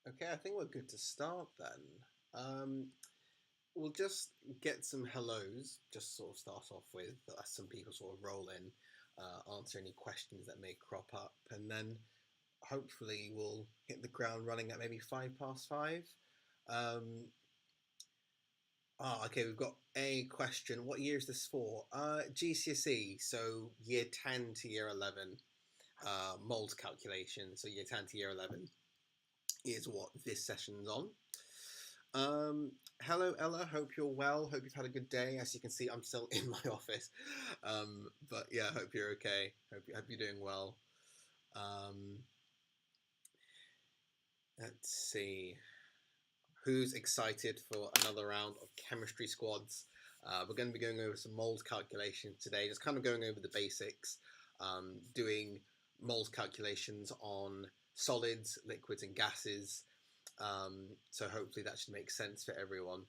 Okay, I think we're good to start then. We'll just get some hellos, just sort of start off with, as some people sort of roll in, answer any questions that may crop up, and then hopefully we'll hit the ground running at maybe 5 past 5. Um, okay, we've got a question. What year is this for? GCSE, so year 10 to year 11, mold calculation. So year 10 to year 11 is what this session's on. Hello, Ella. Hope you're well. Hope you've had a good day. As you can see, I'm still in my office. But yeah, hope you're okay. Hope you're doing well. Um, let's see. Who's excited for another round of chemistry squads? We're going to be going over some mold calculations today, just kind of going over the basics, doing mold calculations on solids, liquids, and gases. So hopefully that should make sense for everyone.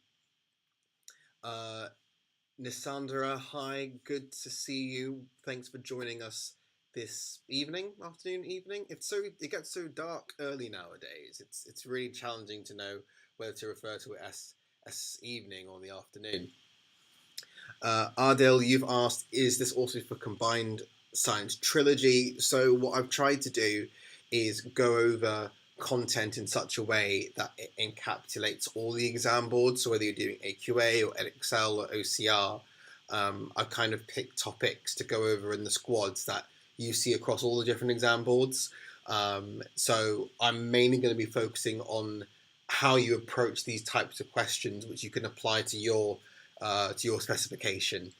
Nisandra, hi, good to see you. Thanks for joining us this afternoon, evening. It gets so dark early nowadays. It's really challenging to know whether to refer to it as evening or the afternoon. Ardell, you've asked, is this also for combined science trilogy? So what I've tried to do is go over content in such a way that it encapsulates all the exam boards. So whether you're doing AQA or EdXL or OCR, I've kind of picked topics to go over in the squads that you see across all the different exam boards. So I'm mainly going to be focusing on how you approach these types of questions, which you can apply to your specification.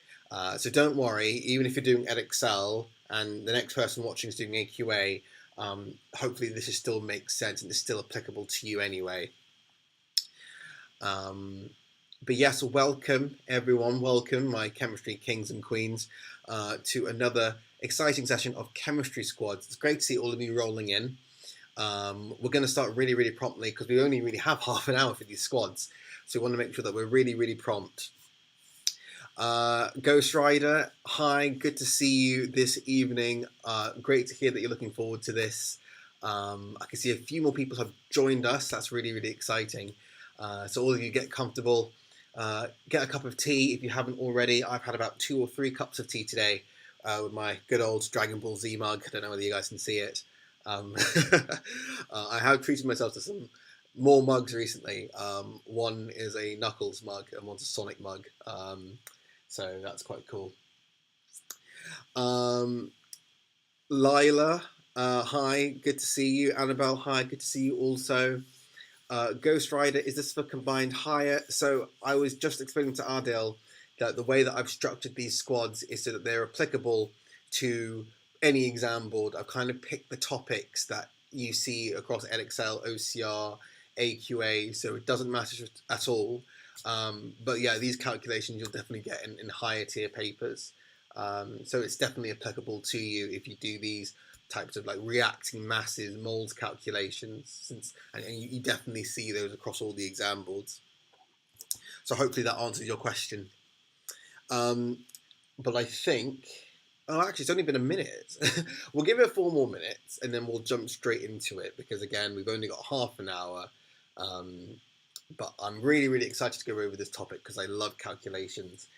So don't worry, even if you're doing EdXL and the next person watching is doing AQA, hopefully this still makes sense and is still applicable to you anyway. But yes, welcome everyone, welcome my chemistry kings and queens to another exciting session of chemistry squads. It's great to see all of you rolling in. We're going to start really, really promptly because we only really have half an hour for these squads. So we want to make sure that we're really, really prompt. Ghost Rider, hi, good to see you this evening. Great to hear that you're looking forward to this. I can see a few more people have joined us. That's really, really exciting. So all of you get comfortable. Get a cup of tea if you haven't already. I've had about 2 or 3 cups of tea today with my good old Dragon Ball Z mug. I don't know whether you guys can see it. I have treated myself to some more mugs recently. One is a Knuckles mug and one's a Sonic mug. So that's quite cool. Lila, hi, good to see you. Annabelle, hi, good to see you also. Ghost Rider, is this for combined hire? So I was just explaining to Ardil that the way that I've structured these squads is so that they're applicable to any exam board. I've kind of picked the topics that you see across EdXL, OCR, AQA, so it doesn't matter at all. But yeah, these calculations you'll definitely get in higher tier papers. So it's definitely applicable to you if you do these types of like reacting masses, moles calculations, and you definitely see those across all the exam boards. So hopefully that answers your question. But I think, oh, actually, it's only been a minute. We'll give it 4 more minutes and then we'll jump straight into it because again, we've only got half an hour. But I'm really, really excited to go over this topic because I love calculations.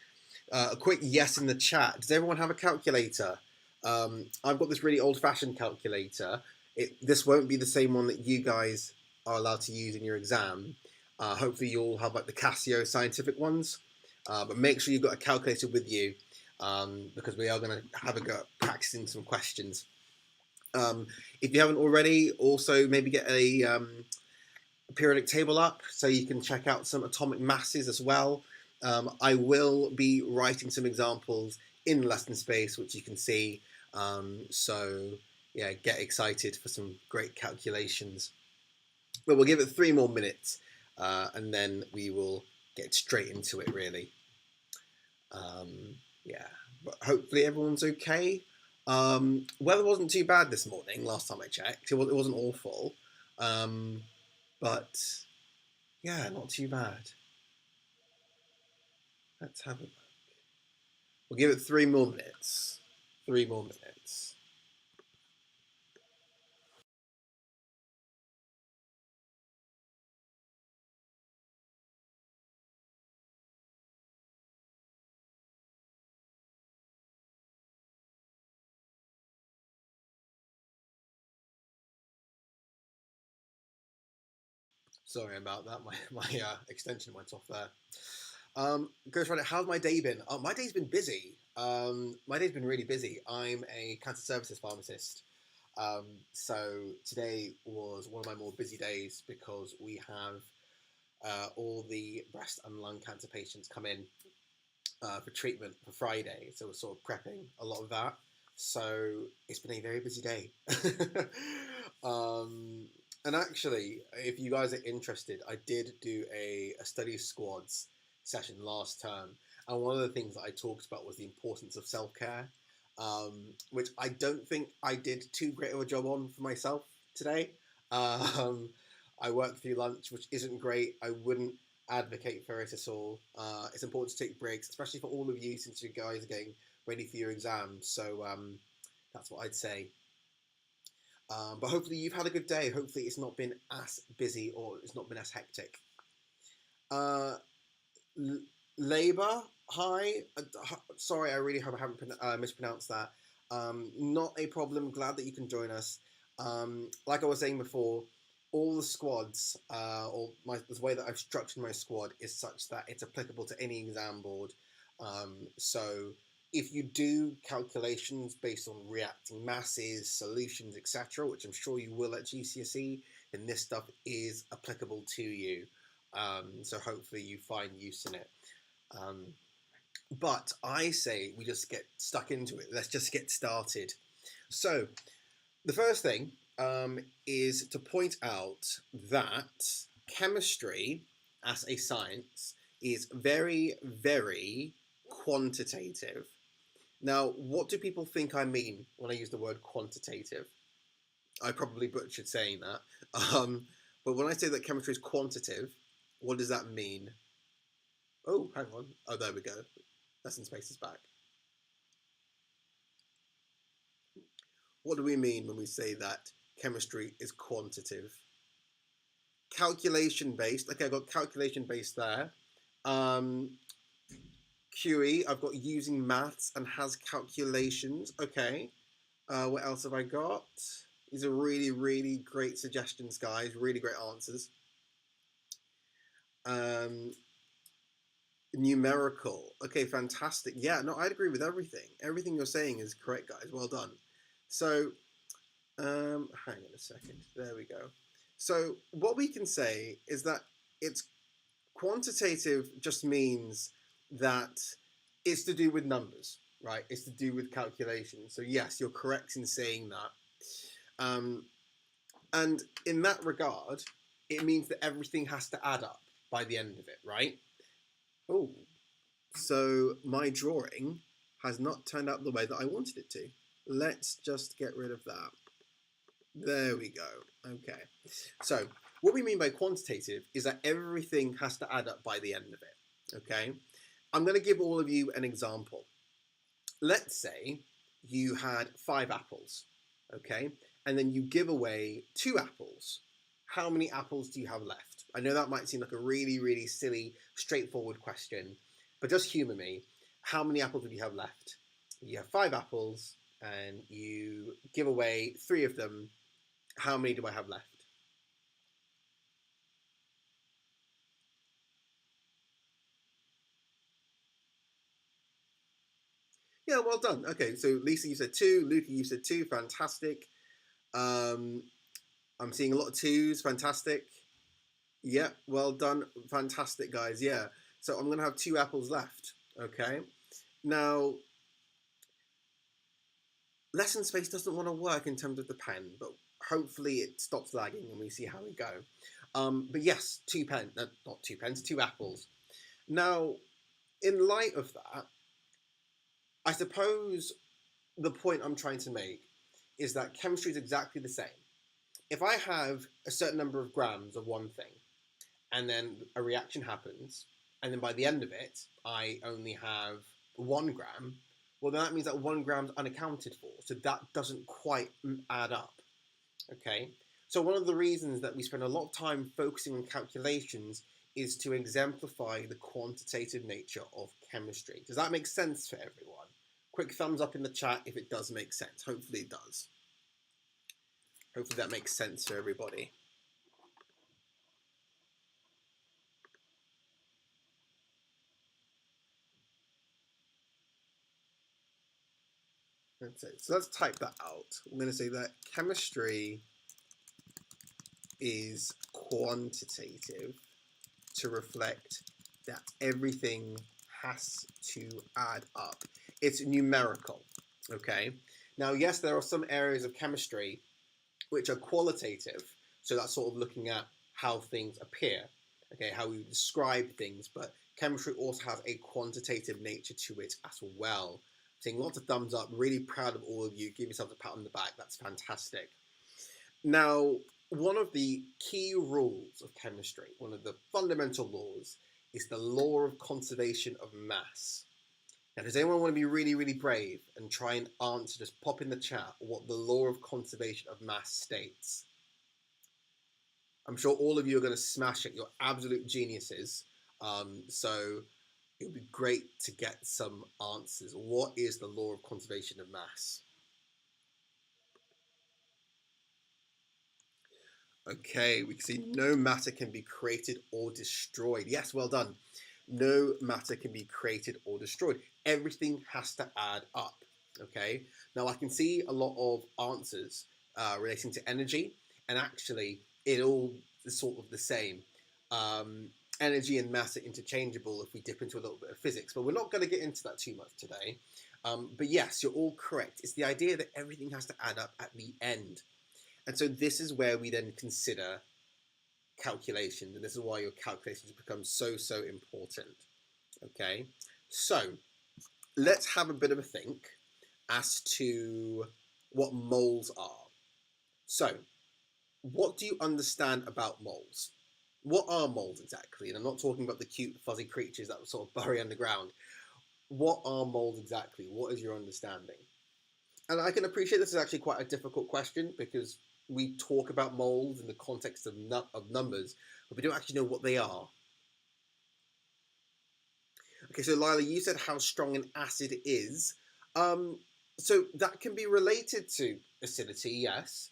A quick yes in the chat. Does everyone have a calculator? I've got this really old-fashioned calculator. This won't be the same one that you guys are allowed to use in your exam. Hopefully you'll have like the Casio scientific ones. But make sure you've got a calculator with you because we are going to have a go at practicing some questions. If you haven't already, also maybe get a periodic table up so you can check out some atomic masses as well. I will be writing some examples in lesson space, which you can see. So yeah, get excited for some great calculations. But we'll give it 3 more minutes and then we will get straight into it really. Yeah, but hopefully everyone's okay. Weather wasn't too bad this morning, last time I checked. It wasn't awful. But yeah, not too bad. Let's have a look. We'll give it 3 more minutes. 3 more minutes. Sorry about that. My extension went off there. Ghost Rider, how's my day been? My day's been busy. My day's been really busy. I'm a cancer services pharmacist. So today was one of my more busy days because we have all the breast and lung cancer patients come in for treatment for Friday. So we're sort of prepping a lot of that. So it's been a very busy day. And actually, if you guys are interested, I did do a study squads session last term. And one of the things that I talked about was the importance of self-care, which I don't think I did too great of a job on for myself today. I worked through lunch, which isn't great. I wouldn't advocate for it at all. It's important to take breaks, especially for all of you, since you guys are getting ready for your exams. So that's what I'd say. But hopefully you've had a good day. Hopefully it's not been as busy or it's not been as hectic. Labour, hi. Sorry, I really hope I haven't mispronounced that. Not a problem. Glad that you can join us. Like I was saying before, all the squads, the way that I've structured my squad is such that it's applicable to any exam board. So if you do calculations based on reacting masses, solutions, etc., which I'm sure you will at GCSE, then this stuff is applicable to you. So hopefully you find use in it. But I say we just get stuck into it. Let's just get started. So the first thing is to point out that chemistry as a science is very, very quantitative. Now, what do people think I mean when I use the word quantitative? I probably butchered saying that. But when I say that chemistry is quantitative, what does that mean? Oh, hang on. Oh, there we go. Lesson space is back. What do we mean when we say that chemistry is quantitative? Calculation based. Okay, I've got calculation based there. QE, I've got using maths and has calculations. Okay. What else have I got? These are really, really great suggestions, guys. Really great answers. Numerical. Okay, fantastic. Yeah, no, I'd agree with everything. Everything you're saying is correct, guys. Well done. So, hang on a second. There we go. So, what we can say is that it's quantitative just means that it's to do with numbers, right? It's to do with calculations. So, yes, you're correct in saying that. And in that regard, it means that everything has to add up by the end of it, right? Oh, so my drawing has not turned out the way that I wanted it to. Let's just get rid of that. There we go. Okay. So what we mean by quantitative is that everything has to add up by the end of it. Okay. I'm going to give all of you an example. Let's say you had 5 apples. Okay. And then you give away 2 apples. How many apples do you have left? I know that might seem like a really, really silly, straightforward question, but just humour me. How many apples would you have left? You have 5 apples and you give away 3 of them. How many do I have left? Yeah, well done. Okay, so Lisa, you said 2. Luca, you said 2. Fantastic. I'm seeing a lot of 2s. Fantastic. Yeah, well done. Fantastic, guys. Yeah. So I'm going to have 2 apples left. Okay. Now, lesson space doesn't want to work in terms of the pen, but hopefully it stops lagging and we see how we go. But yes, 2 pens, not 2 pens, 2 apples. Now, in light of that, I suppose the point I'm trying to make is that chemistry is exactly the same. If I have a certain number of grams of one thing, and then a reaction happens, and then by the end of it, I only have 1 gram, well, then that means that 1 gram's unaccounted for. So that doesn't quite add up. Okay? So one of the reasons that we spend a lot of time focusing on calculations is to exemplify the quantitative nature of chemistry. Does that make sense for everyone? Quick thumbs up in the chat if it does make sense. Hopefully it does. Hopefully that makes sense for everybody. That's it. So let's type that out. I'm going to say that chemistry is quantitative to reflect that everything has to add up. It's numerical, okay? Now, yes, there are some areas of chemistry which are qualitative, so that's sort of looking at how things appear, okay, how we describe things, but chemistry also has a quantitative nature to it as well. Seeing lots of thumbs up, really proud of all of you. Give yourselves a pat on the back, that's fantastic. Now, one of the key rules of chemistry, one of the fundamental laws, is the law of conservation of mass. Now, does anyone want to be really, really brave and try and answer, just pop in the chat, what the law of conservation of mass states? I'm sure all of you are going to smash it. You're absolute geniuses. So it would be great to get some answers. What is the law of conservation of mass? Okay, we can see no matter can be created or destroyed. Yes, well done. No matter can be created or destroyed. Everything has to add up. Okay, now I can see a lot of answers relating to energy, and actually it all is sort of the same. Energy and mass are interchangeable if we dip into a little bit of physics, but we're not going to get into that too much today. But yes, you're all correct. It's the idea that everything has to add up at the end. And so this is where we then consider calculations, and this is why your calculations become so, so important. Okay, so let's have a bit of a think as to what moles are. So, what do you understand about moles? What are moles exactly? And I'm not talking about the cute, fuzzy creatures that sort of bury underground. What are moles exactly? What is your understanding? And I can appreciate this is actually quite a difficult question because we talk about moles in the context of numbers, but we don't actually know what they are. Okay, so Lila, you said how strong an acid is. So that can be related to acidity, yes.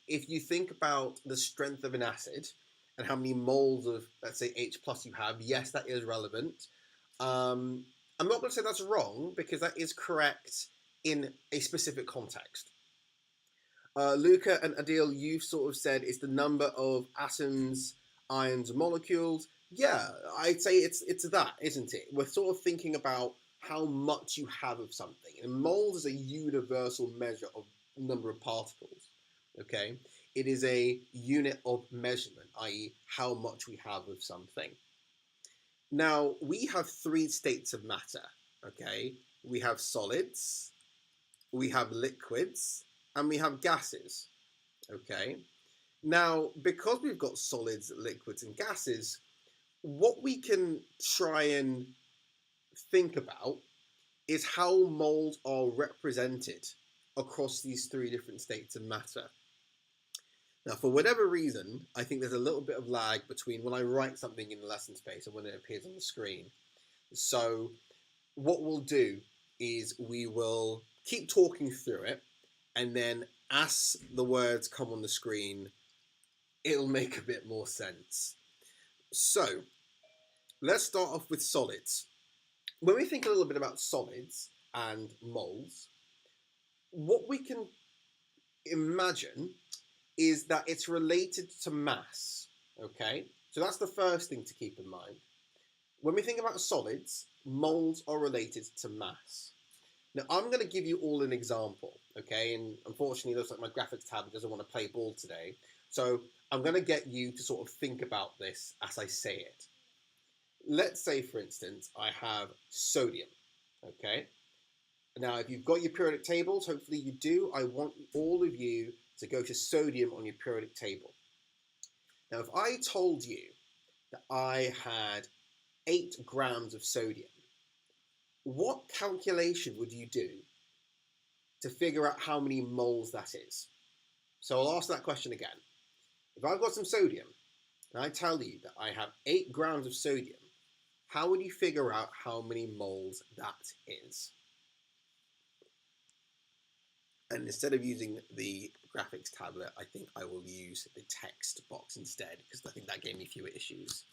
If you think about the strength of an acid and how many moles of, let's say, H plus you have, yes, that is relevant. I'm not going to say that's wrong because that is correct in a specific context. Luca and Adil, you've sort of said it's the number of atoms, ions, molecules. Yeah, I'd say it's that, isn't it? We're sort of thinking about how much you have of something. And moles is a universal measure of number of particles. Okay? It is a unit of measurement, i.e., how much we have of something. Now, we have three states of matter. Okay? We have solids, we have liquids, and we have gases. Okay? Now, because we've got solids, liquids, and gases, what we can try and think about is how moles are represented across these three different states of matter. Now, for whatever reason, I think there's a little bit of lag between when I write something in the lesson space and when it appears on the screen. So what we'll do is we will keep talking through it, and then as the words come on the screen, it'll make a bit more sense. So let's start off with solids. When we think a little bit about solids and moles, what we can imagine is that it's related to mass, okay? So that's the first thing to keep in mind. When we think about solids, moles are related to mass. Now, I'm going to give you all an example, okay? And unfortunately, it looks like my graphics tablet doesn't want to play ball today. So I'm going to get you to sort of think about this as I say it. Let's say, for instance, I have sodium, okay? Now, if you've got your periodic tables, hopefully you do, I want all of you to go to sodium on your periodic table. Now, if I told you that I had 8 grams of sodium, what calculation would you do to figure out how many moles that is? So I'll ask that question again. If I've got some sodium and I tell you that I have 8 grams of sodium, how would you figure out how many moles that is? And instead of using the graphics tablet, I think I will use the text box instead because I think that gave me fewer issues.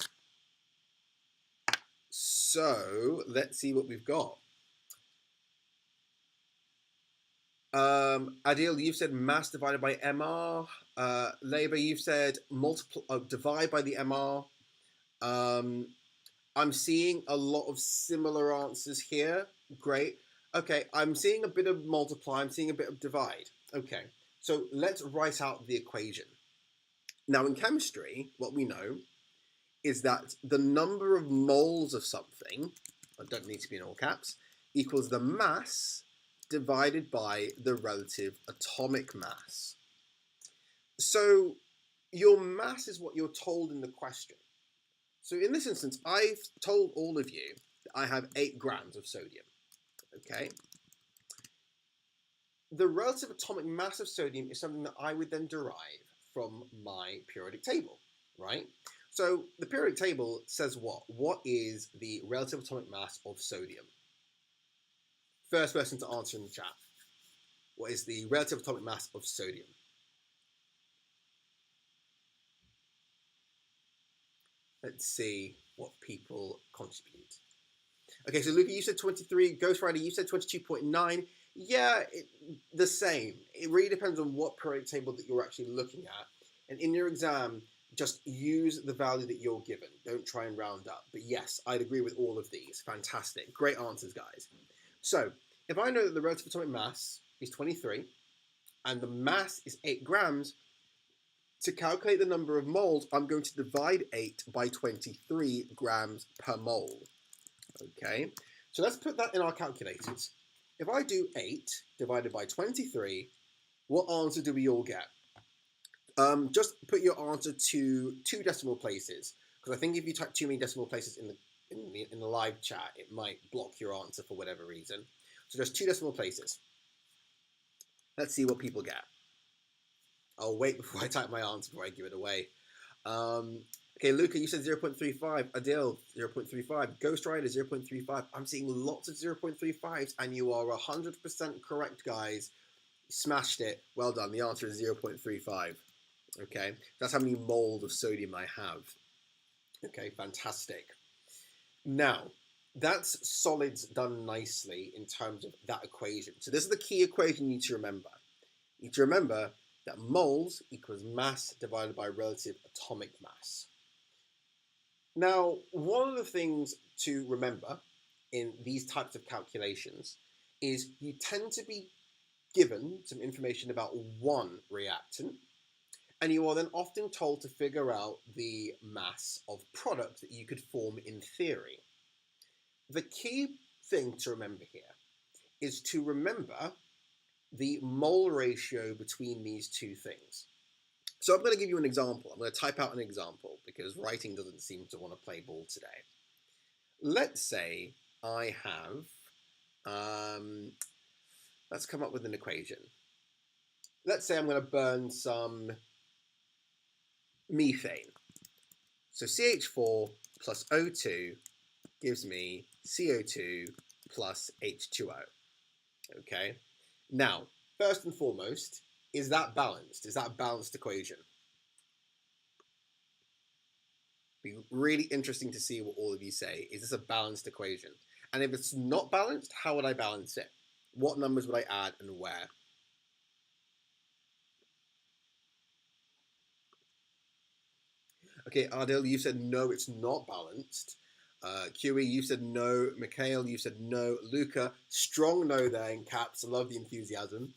So let's see what we've got. Adil, you've said mass divided by MR. Labour, you've said divide by the MR. Um, I'm seeing a lot of similar answers here. Great. Okay, I'm seeing a bit of multiply. I'm seeing a bit of divide. Okay, so let's write out the equation. Now, in chemistry, what we know is that the number of moles of something, I don't need to be in all caps, equals the mass divided by the relative atomic mass. So your mass is what you're told in the question. So in this instance, I've told all of you that I have 8 grams of sodium. Okay. The relative atomic mass of sodium is something that I would then derive from my periodic table, right? So the periodic table says what? What is the relative atomic mass of sodium? First person to answer in the chat. What is the relative atomic mass of sodium? Let's see what people contribute. Okay, so Luca, you said 23. Ghost Rider, you said 22.9. Yeah, the same. It really depends on what periodic table that you're actually looking at. And in your exam, just use the value that you're given. Don't try and round up. But yes, I'd agree with all of these. Fantastic. Great answers, guys. So if I know that the relative atomic mass is 23 and the mass is 8 grams, to calculate the number of moles, I'm going to divide 8 by 23 grams per mole. Okay, so let's put that in our calculators. If I do 8 divided by 23, what answer do we all get? Just put your answer to 2 decimal places, because I think if you type too many decimal places in the live chat, it might block your answer for whatever reason. So just 2 decimal places. Let's see what people get. I'll wait before I type my answer before I give it away. Okay, Luca, you said 0.35. Adil, 0.35. Ghost Rider, 0.35. I'm seeing lots of 0.35s, and you are 100% correct, guys. Smashed it. Well done. The answer is 0.35. Okay, that's how many moles of sodium I have. Okay, fantastic. Now, that's solids done nicely in terms of that equation. So this is the key equation you need to remember. You need to remember that moles equals mass divided by relative atomic mass. Now, one of the things to remember in these types of calculations is you tend to be given some information about one reactant, and you are then often told to figure out the mass of product that you could form in theory. The key thing to remember here is to remember the mole ratio between these two things. So I'm going to give you an example. I'm going to type out an example because writing doesn't seem to want to play ball today. Let's say I have, let's come up with an equation. Let's say I'm going to burn some methane. So CH4 plus O2 gives me CO2 plus H2O. Okay. Now, first and foremost, is that balanced? Is that a balanced equation? Be really interesting to see what all of you say. Is this a balanced equation? And if it's not balanced, how would I balance it? What numbers would I add and where? Okay, Ardil, you said no, it's not balanced. QE, you said no. Mikhail, you said no. Luca, strong no there in caps. I love the enthusiasm.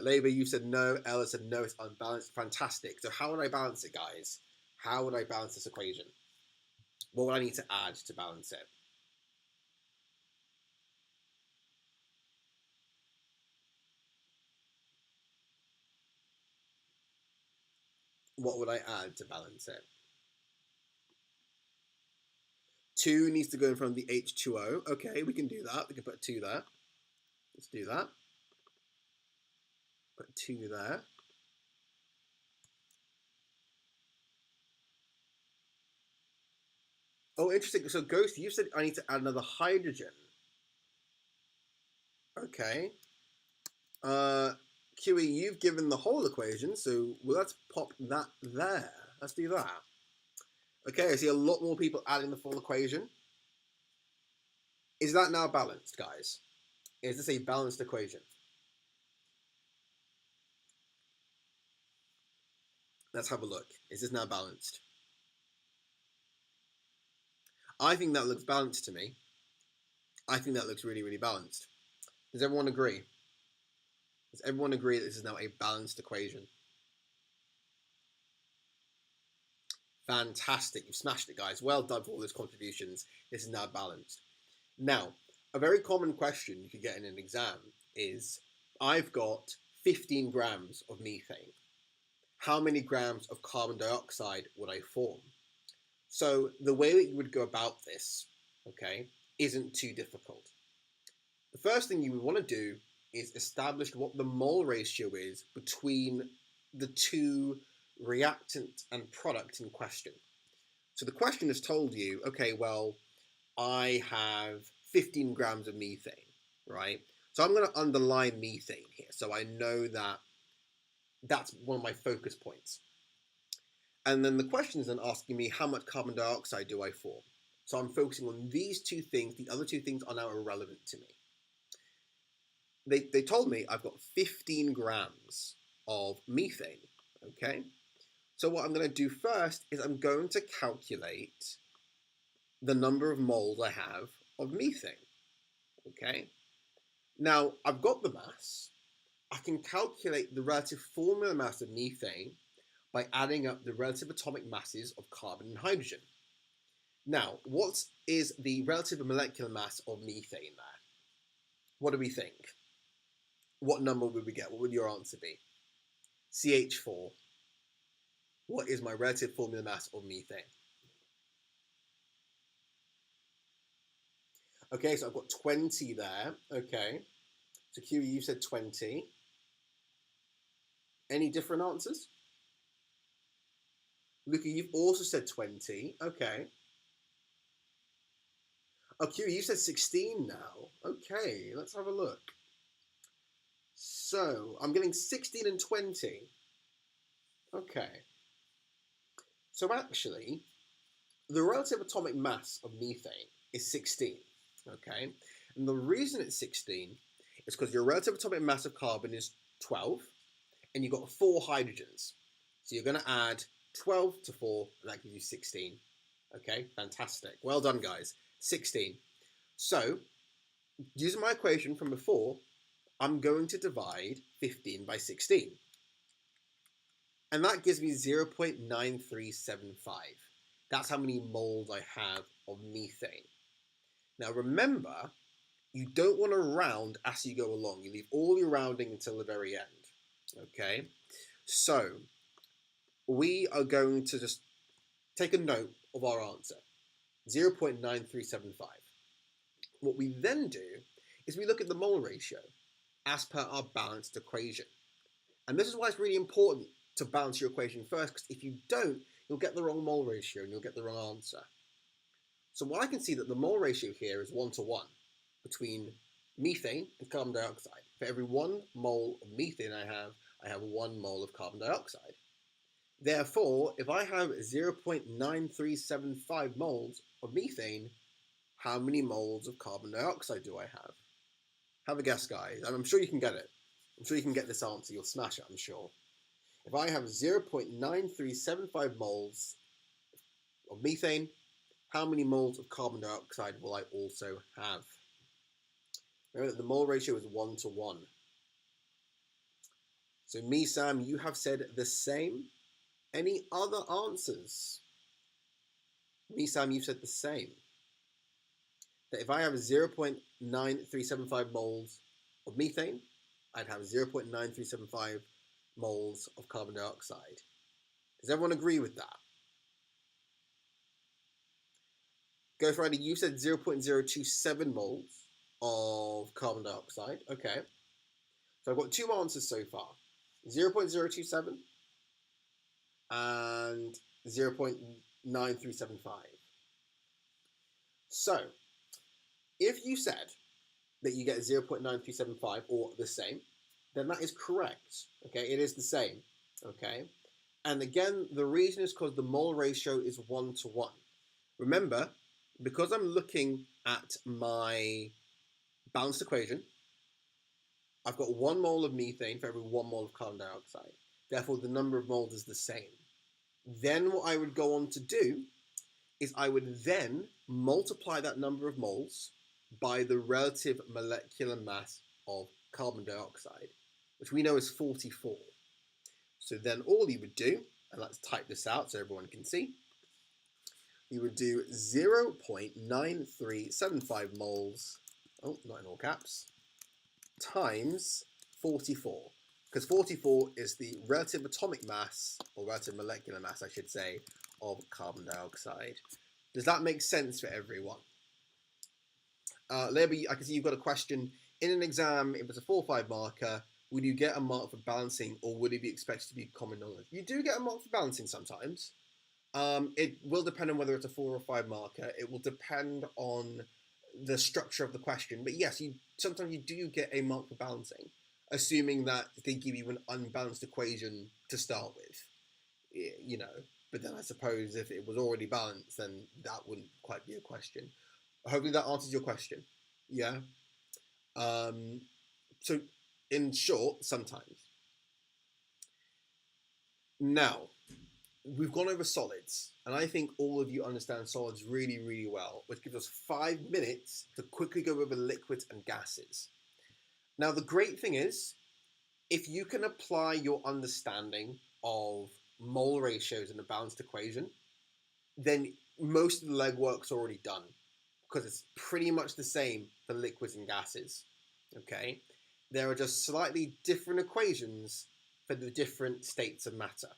Labour, you said no. Ella said no, it's unbalanced. Fantastic. So how would I balance it, guys? How would I balance this equation? What would I need to add to balance it? What would I add to balance it? 2 needs to go in front of the H2O. Okay, we can do that. We can put 2 there. Let's do that. Put 2 there. Oh, interesting. So, Ghost, you said I need to add another hydrogen. Okay. QE, you've given the whole equation, so let's pop that there. Let's do that. Okay, I see a lot more people adding the full equation. Is that now balanced, guys? Is this a balanced equation? Let's have a look. Is this now balanced? I think that looks balanced to me. I think that looks really, really balanced. Does everyone agree? Does everyone agree that this is now a balanced equation? Fantastic. You've smashed it, guys. Well done for all those contributions. This is now balanced. Now, a very common question you could get in an exam is, I've got 15 grams of methane. How many grams of carbon dioxide would I form? So the way that you would go about this, okay, isn't too difficult. The first thing you would want to do is establish what the mole ratio is between the two reactant and product in question. So the question has told you, okay, well, I have 15 grams of methane, right? So I'm going to underline methane here, so I know that that's one of my focus points. And then the question is then asking me, how much carbon dioxide do I form? So I'm focusing on these two things. The other two things are now irrelevant to me. They told me I've got 15 grams of methane, okay? So what I'm going to do first is I'm going to calculate the number of moles I have of methane, okay? Now, I've got the mass. I can calculate the relative formula mass of methane by adding up the relative atomic masses of carbon and hydrogen. Now, what is the relative molecular mass of methane there? What do we think? What number would we get? What would your answer be? CH4. What is my relative formula mass of methane? Okay, so I've got 20 there. Okay. So Q, you said 20. Any different answers? Luca, you've also said 20. Okay. Oh, Q, you said 16 now. Okay, let's have a look. So, I'm getting 16 and 20. Okay. So actually, the relative atomic mass of methane is 16. Okay. And the reason it's 16 is because your relative atomic mass of carbon is 12, and you've got 4 hydrogens. So you're going to add 12 to 4, and that gives you 16. Okay, fantastic. Well done, guys. 16. So, using my equation from before, I'm going to divide 15 by 16. And that gives me 0.9375. That's how many moles I have of methane. Now remember, you don't want to round as you go along. You leave all your rounding until the very end. Okay? So, we are going to just take a note of our answer. 0.9375. What we then do is we look at the mole ratio as per our balanced equation. And this is why it's really important to balance your equation first, because if you don't, you'll get the wrong mole ratio and you'll get the wrong answer. So what I can see that the mole ratio here is 1 to 1 between methane and carbon dioxide. For every 1 mole of methane I have 1 mole of carbon dioxide. Therefore, if I have 0.9375 moles of methane, how many moles of carbon dioxide do I have? Have a guess, guys. I'm sure you can get it. I'm sure you can get this answer. You'll smash it, I'm sure. If I have 0.9375 moles of methane, how many moles of carbon dioxide will I also have? Remember that the mole ratio is 1 to 1. So me, Sam, you have said the same. Any other answers? Me, Sam, you've said the same. That if I have 0.9375 moles of methane, I'd have 0.9375 moles of carbon dioxide. Does everyone agree with that? Ghost Rider, you said 0.027 moles of carbon dioxide. Okay. So I've got 2 answers so far. 0.027 and 0.9375. So, if you said that you get 0.9375 or the same, then that is correct. Okay, it is the same. Okay, and again, the reason is because the mole ratio is 1 to 1. Remember, because I'm looking at my balanced equation, I've got 1 mole of methane for every 1 mole of carbon dioxide. Therefore, the number of moles is the same. Then what I would go on to do is I would then multiply that number of moles by the relative molecular mass of carbon dioxide, which we know is 44. So then all you would do, and let's type this out so everyone can see, you would do 0.9375 moles, oh, not in all caps, times 44. Because 44 is the relative atomic mass, or relative molecular mass, I should say, of carbon dioxide. Does that make sense for everyone? Larry, I can see you've got a question. In an exam, if it's a 4 or 5 marker, would you get a mark for balancing, or would it be expected to be common knowledge? You do get a mark for balancing sometimes. It will depend on whether it's a 4 or 5 marker. It will depend on the structure of the question. But yes, sometimes you do get a mark for balancing, assuming that they give you an unbalanced equation to start with. You know, but then I suppose if it was already balanced, then that wouldn't quite be a question. Hopefully that answers your question. Yeah. So in short, sometimes. Now, we've gone over solids, and I think all of you understand solids really, really well, which gives us 5 minutes to quickly go over liquids and gases. Now, the great thing is, if you can apply your understanding of mole ratios in a balanced equation, then most of the legwork's already done, because it's pretty much the same for liquids and gases. Okay? There are just slightly different equations for the different states of matter.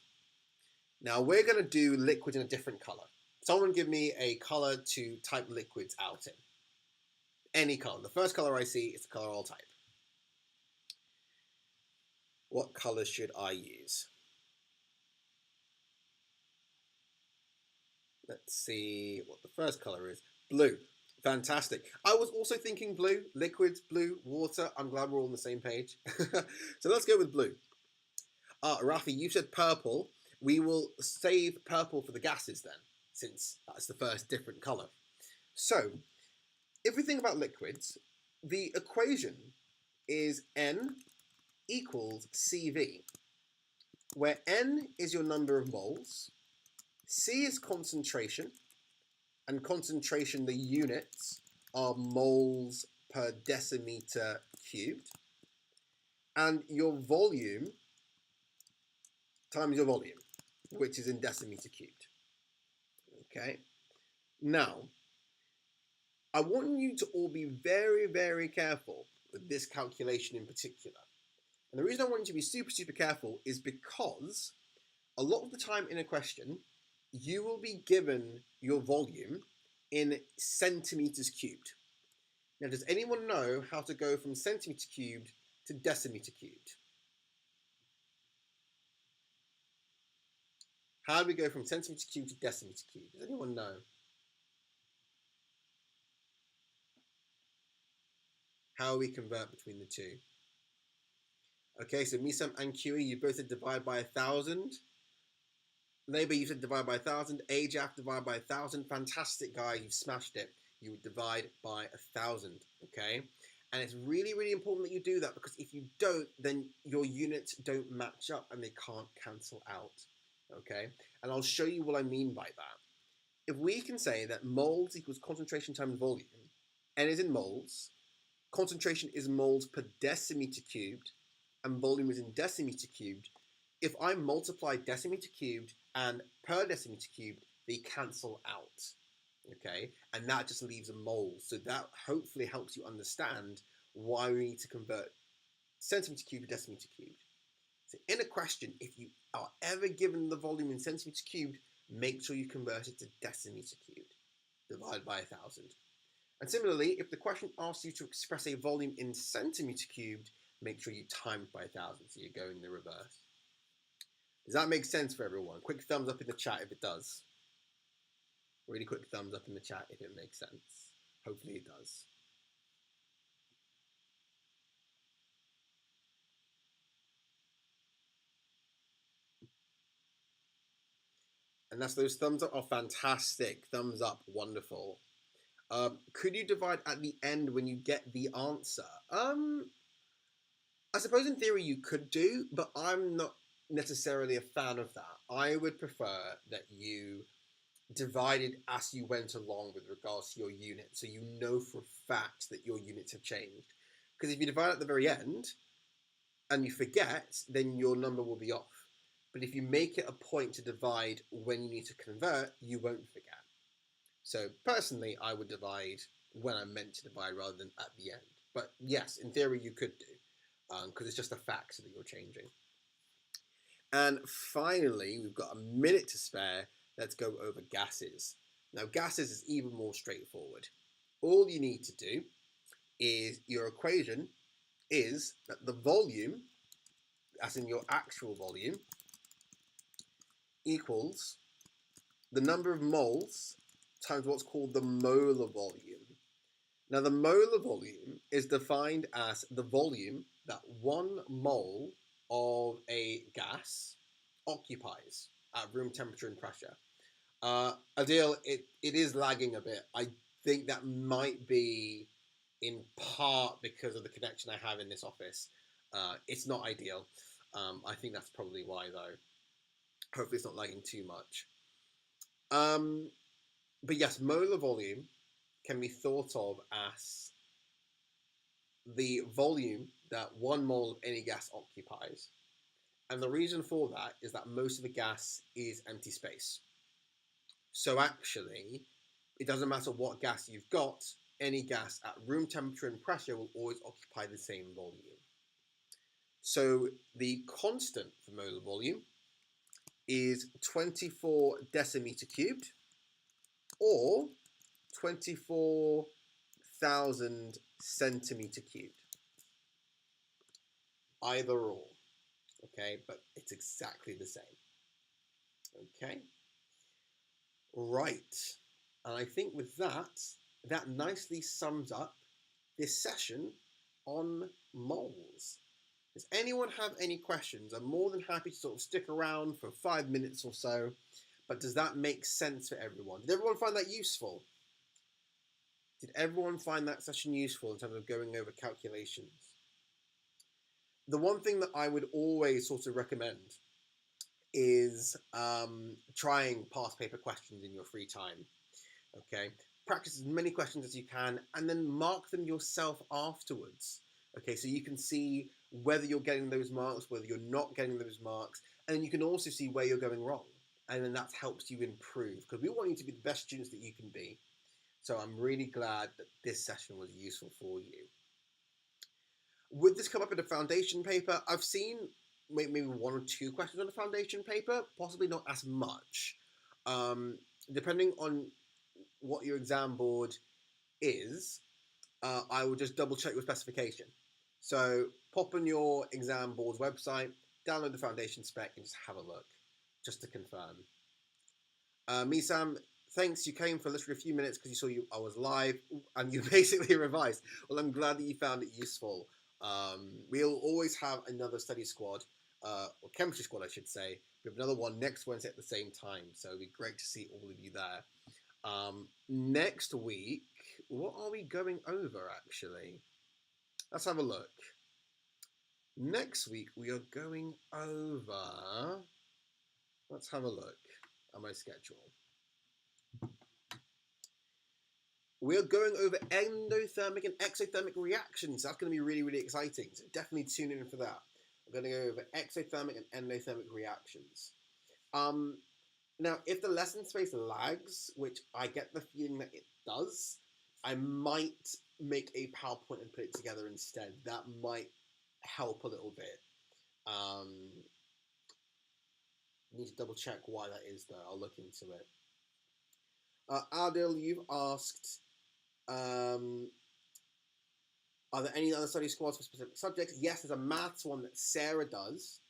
Now we're going to do liquid in a different color. Someone give me a color to type liquids out in. Any color. The first color I see is the color I'll type. What color should I use? Let's see what the first color is. Blue. Fantastic. I was also thinking blue. Liquids, blue, water. I'm glad we're all on the same page. So let's go with blue. Rafi, you said purple. We will save purple for the gases then, since that's the first different color. So, if we think about liquids, the equation is N equals CV, where N is your number of moles, C is concentration, and concentration, the units, are moles per decimeter cubed, and your volume times your volume, which is in decimeter cubed. Okay? Now, I want you to all be very, very careful with this calculation in particular. And the reason I want you to be super, super careful is because a lot of the time in a question, you will be given your volume in centimeters cubed. Now, does anyone know how to go from centimeter cubed to decimeter cubed? How do we go from centimeter cubed to decimeter cubed? Does anyone know? How we convert between the two? Okay, so Misam and Kiwi, you both said divide by 1,000. Labour, you said divide by 1,000. Ajaf, divide by 1,000. Fantastic, guys, you've smashed it. You would divide by 1,000, okay? And it's really, really important that you do that, because if you don't, then your units don't match up and they can't cancel out, okay? And I'll show you what I mean by that. If we can say that moles equals concentration times volume, N is in moles, concentration is moles per decimeter cubed, and volume is in decimeter cubed, if I multiply decimeter cubed and per decimeter cubed, they cancel out, okay? And that just leaves a mole. So that hopefully helps you understand why we need to convert centimeter cubed to decimeter cubed. So in a question, if you are ever given the volume in centimeter cubed, make sure you convert it to decimeter cubed, divided by 1,000. And similarly, if the question asks you to express a volume in centimeter cubed, make sure you time it by 1,000, so you're going the reverse. Does that make sense for everyone? Quick thumbs up in the chat if it does. Really quick thumbs up in the chat if it makes sense. Hopefully it does. And that's those thumbs up are fantastic. Thumbs up, wonderful. Could you divide at the end when you get the answer? I suppose in theory you could do, but I'm not necessarily a fan of that. I would prefer that you divided as you went along with regards to your unit, so you know for a fact that your units have changed. Because if you divide at the very end and you forget, then your number will be off. But if you make it a point to divide when you need to convert, you won't forget. So personally, I would divide when I'm meant to divide rather than at the end. But yes, in theory, you could do, because it's just a fact that you're changing. And finally, we've got a minute to spare. Let's go over gases. Now, gases is even more straightforward. All you need to do is your equation is that the volume, as in your actual volume, equals the number of moles times what's called the molar volume. Now, the molar volume is defined as the volume that 1 mole of a gas occupies at room temperature and pressure. Adil, it is lagging a bit. I think that might be in part because of the connection I have in this office. It's not ideal. I think that's probably why, though. Hopefully it's not lagging too much. But yes, molar volume can be thought of as the volume that 1 mole of any gas occupies. And the reason for that is that most of the gas is empty space. So actually, it doesn't matter what gas you've got, any gas at room temperature and pressure will always occupy the same volume. So the constant for molar volume is 24 decimeter cubed, or 24,000 centimeter cubed. Either or, okay, but it's exactly the same. Okay, right. And I think with that, that nicely sums up this session on moles. Does anyone have any questions? I'm more than happy to sort of stick around for 5 minutes or so, but does that make sense for everyone? Did everyone find that useful? Did everyone find that session useful in terms of going over calculations? The one thing that I would always sort of recommend is trying past paper questions in your free time. Okay, practice as many questions as you can and then mark them yourself afterwards. Okay, so you can see whether you're getting those marks, whether you're not getting those marks, and then you can also see where you're going wrong. And then that helps you improve, because we want you to be the best students that you can be. So I'm really glad that this session was useful for you. Would this come up in a foundation paper? I've seen maybe 1 or 2 questions on the foundation paper, possibly not as much. Depending on what your exam board is, I will just double check your specification. So pop on your exam board's website, download the foundation spec and just have a look, just to confirm. Misam, thanks, you came for literally a few minutes because you saw I was live and you basically revised. Well, I'm glad that you found it useful. We'll always have another study squad, or chemistry squad I should say. We have another one next Wednesday at the same time, so it'll be great to see all of you there. Next week, what are we going over actually? Let's have a look. Next week we are going over, let's have a look at my schedule. We're going over endothermic and exothermic reactions. That's going to be really, really exciting. So definitely tune in for that. We're going to go over exothermic and endothermic reactions. Now, if the lesson space lags, which I get the feeling that it does, I might make a PowerPoint and put it together instead. That might help a little bit. I need to double check why that is, though. I'll look into it. Adil, you've asked, are there any other study squads for specific subjects? Yes, there's a maths one that Sarah does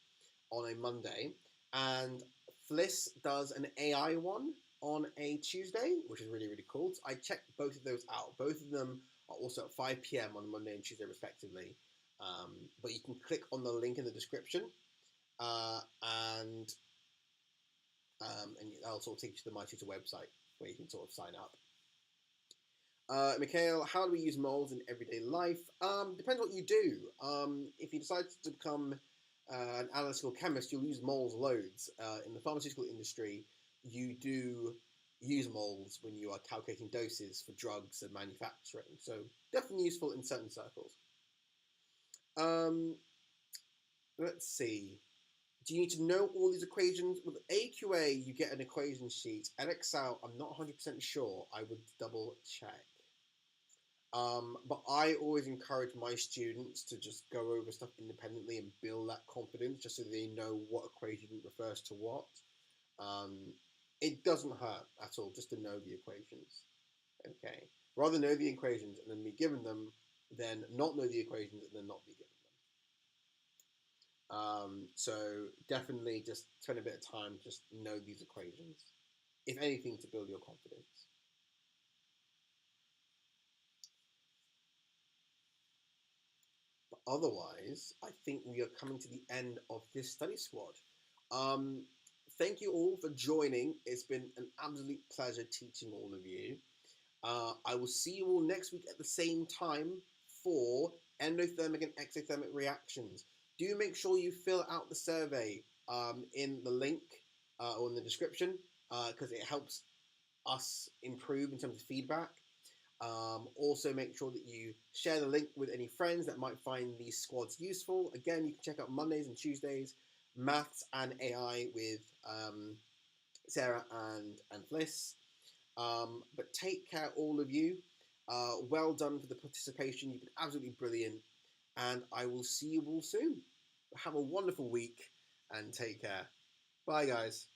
on a Monday, and Fliss does an AI one on a Tuesday, which is really, really cool. So I checked both of those out. Both of them are also at 5 p.m. on Monday and Tuesday, respectively. But you can click on the link in the description, and I'll sort of take you to the My Tutor website where you can sort of sign up. Mikhail, how do we use moles in everyday life? Depends what you do. If you decide to become an analytical chemist, you'll use moles loads. In the pharmaceutical industry, you do use moles when you are calculating doses for drugs and manufacturing. So definitely useful in certain circles. Um, let's see. Do you need to know all these equations? With AQA, you get an equation sheet. And Excel, I'm not 100% sure. I would double check. But I always encourage my students to just go over stuff independently and build that confidence just so they know what equation refers to what. Um, it doesn't hurt at all just to know the equations. Okay. Rather know the equations and then be given them, than not know the equations and then not be given them. So definitely just spend a bit of time, just know these equations, if anything, to build your confidence. But otherwise, I think we are coming to the end of this study squad. Um, thank you all for joining. It's been an absolute pleasure teaching all of you. I will see you all next week at the same time for endothermic and exothermic reactions. Do make sure you fill out the survey in the link or in the description because it helps us improve in terms of feedback. Also, make sure that you share the link with any friends that might find these squads useful. Again, you can check out Mondays and Tuesdays, Maths and AI with Sarah and Fliss. But take care, all of you. Well done for the participation. You've been absolutely brilliant. And I will see you all soon. Have a wonderful week and take care. Bye, guys.